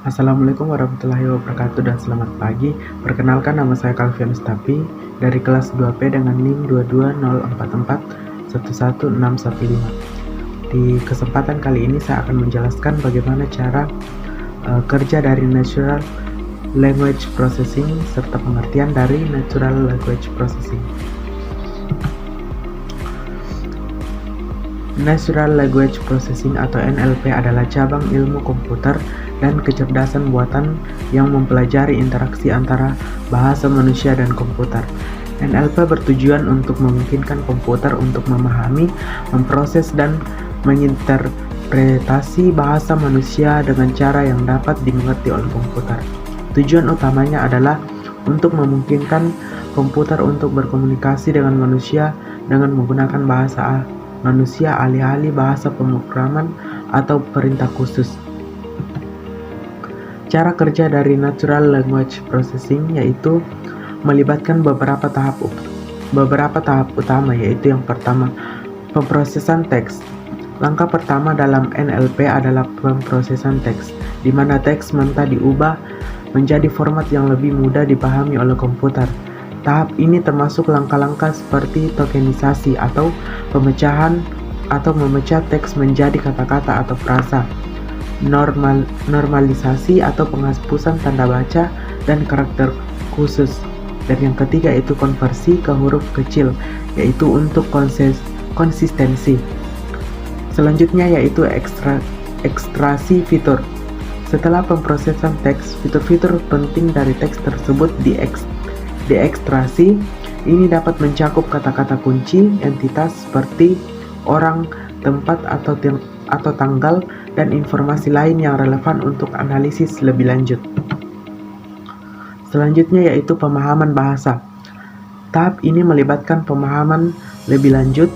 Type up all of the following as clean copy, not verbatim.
Assalamualaikum warahmatullahi wabarakatuh dan selamat pagi. Perkenalkan, nama saya Calvian Stapi dari kelas 2P dengan NIM 22044111615. Di kesempatan kali ini saya akan menjelaskan bagaimana cara kerja dari Natural Language Processing serta pengertian dari Natural Language Processing. Natural Language Processing atau NLP adalah cabang ilmu komputer dan kecerdasan buatan yang mempelajari interaksi antara bahasa manusia dan komputer. NLP bertujuan untuk memungkinkan komputer untuk memahami, memproses, dan menginterpretasi bahasa manusia dengan cara yang dapat dimengerti oleh komputer. Tujuan utamanya adalah untuk memungkinkan komputer untuk berkomunikasi dengan manusia dengan menggunakan bahasa manusia, alih-alih bahasa pemrograman atau perintah khusus. Cara kerja dari Natural Language Processing yaitu melibatkan beberapa tahap utama, yaitu yang pertama, pemrosesan teks. Langkah pertama dalam NLP adalah pemrosesan teks, di mana teks mentah diubah menjadi format yang lebih mudah dipahami oleh komputer. Tahap ini termasuk langkah-langkah seperti tokenisasi atau pemecahan atau memecah teks menjadi kata-kata atau frasa, normalisasi atau penghapusan tanda baca dan karakter khusus, dan yang ketiga itu konversi ke huruf kecil, yaitu untuk konsistensi. Selanjutnya yaitu ekstraksi fitur. Setelah pemrosesan teks, fitur-fitur penting dari teks tersebut diekstraksi. Ini dapat mencakup kata-kata kunci, entitas seperti orang, tempat, atau tanggal, dan informasi lain yang relevan untuk analisis lebih lanjut. Selanjutnya yaitu pemahaman bahasa. Tahap ini melibatkan pemahaman lebih lanjut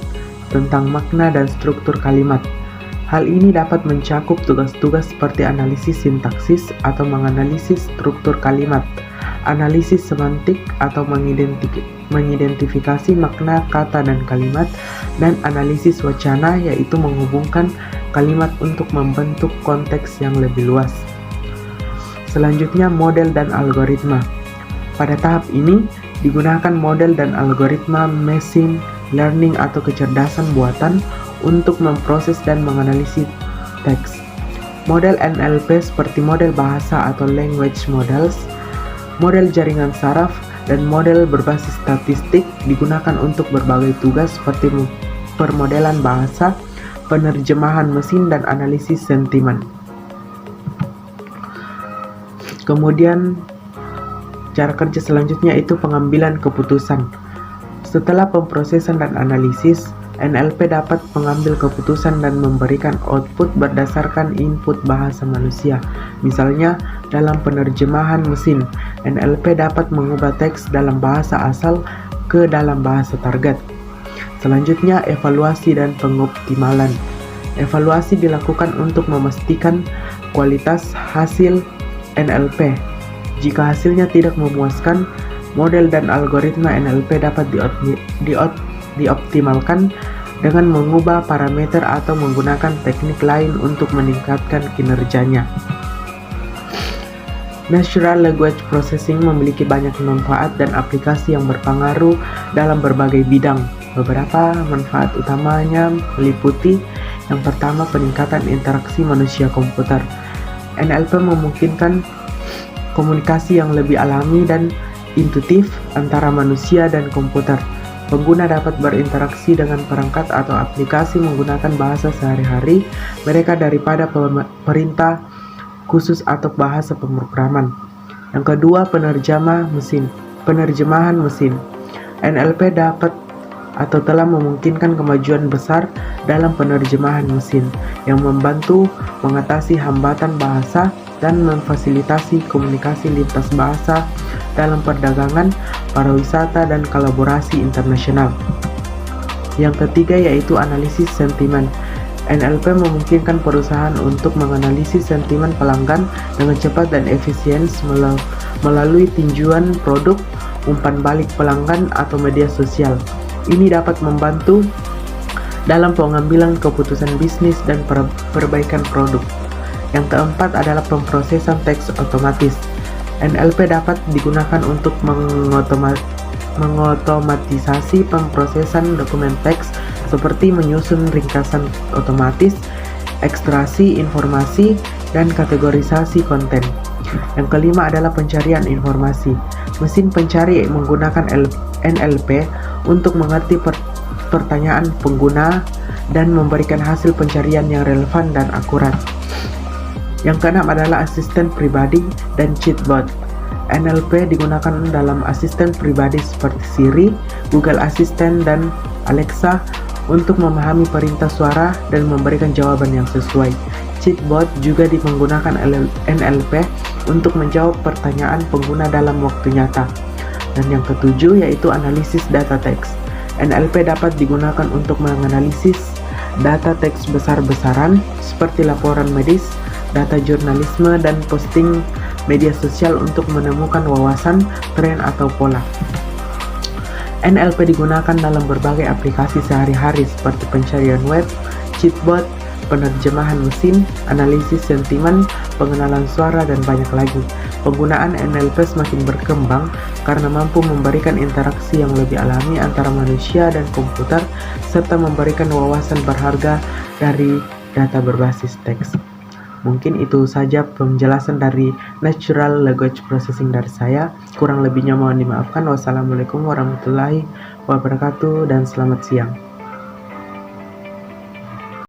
tentang makna dan struktur kalimat. Hal ini dapat mencakup tugas-tugas seperti analisis sintaksis atau menganalisis struktur kalimat, analisis semantik atau mengidentifikasi makna kata dan kalimat, dan analisis wacana yaitu menghubungkan kalimat untuk membentuk konteks yang lebih luas. Selanjutnya model dan algoritma. Pada tahap ini digunakan model dan algoritma machine learning atau kecerdasan buatan untuk memproses dan menganalisis teks. Model NLP seperti model bahasa atau language models, model jaringan saraf, dan model berbasis statistik digunakan untuk berbagai tugas seperti permodelan bahasa, penerjemahan mesin, dan analisis sentimen. Kemudian cara kerja selanjutnya itu pengambilan keputusan. Setelah pemrosesan dan analisis, NLP dapat mengambil keputusan dan memberikan output berdasarkan input bahasa manusia. Misalnya, dalam penerjemahan mesin, NLP dapat mengubah teks dalam bahasa asal ke dalam bahasa target. Selanjutnya, evaluasi dan pengoptimalan. Evaluasi dilakukan untuk memastikan kualitas hasil NLP. Jika hasilnya tidak memuaskan, model dan algoritma NLP dapat dioptimalkan dengan mengubah parameter atau menggunakan teknik lain untuk meningkatkan kinerjanya. Natural Language Processing memiliki banyak manfaat dan aplikasi yang berpengaruh dalam berbagai bidang. Beberapa manfaat utamanya meliputi yang pertama, peningkatan interaksi manusia-komputer. NLP memungkinkan komunikasi yang lebih alami dan intuitif antara manusia dan komputer. Pengguna dapat berinteraksi dengan perangkat atau aplikasi menggunakan bahasa sehari-hari mereka daripada perintah khusus atau bahasa pemrograman. Yang kedua, penerjemahan mesin. NLP dapat atau telah memungkinkan kemajuan besar dalam penerjemahan mesin yang membantu mengatasi hambatan bahasa dan memfasilitasi komunikasi lintas bahasa dalam perdagangan, pariwisata, dan kolaborasi internasional. Yang ketiga yaitu analisis sentimen. NLP memungkinkan perusahaan untuk menganalisis sentimen pelanggan dengan cepat dan efisien melalui tinjauan produk, umpan balik pelanggan, atau media sosial. Ini dapat membantu dalam pengambilan keputusan bisnis dan perbaikan produk. Yang keempat adalah pemrosesan teks otomatis. NLP dapat digunakan untuk mengotomatisasi pemrosesan dokumen teks seperti menyusun ringkasan otomatis, ekstraksi informasi, dan kategorisasi konten. Yang kelima adalah pencarian informasi. Mesin pencari menggunakan NLP untuk mengerti pertanyaan pengguna dan memberikan hasil pencarian yang relevan dan akurat. Yang keenam adalah asisten pribadi dan chatbot. NLP digunakan dalam asisten pribadi seperti Siri, Google Assistant, dan Alexa untuk memahami perintah suara dan memberikan jawaban yang sesuai. Chatbot juga menggunakan NLP untuk menjawab pertanyaan pengguna dalam waktu nyata. Dan yang ketujuh yaitu analisis data teks. NLP dapat digunakan untuk menganalisis data teks besar-besaran seperti laporan medis, data jurnalisme, dan posting media sosial untuk menemukan wawasan, tren, atau pola. NLP digunakan dalam berbagai aplikasi sehari-hari seperti pencarian web, chatbot, penerjemahan mesin, analisis sentimen, pengenalan suara, dan banyak lagi. Penggunaan NLP semakin berkembang karena mampu memberikan interaksi yang lebih alami antara manusia dan komputer, serta memberikan wawasan berharga dari data berbasis teks. Mungkin itu saja penjelasan dari Natural Language Processing dari saya. Kurang lebihnya mohon dimaafkan. Wassalamualaikum warahmatullahi wabarakatuh dan selamat siang.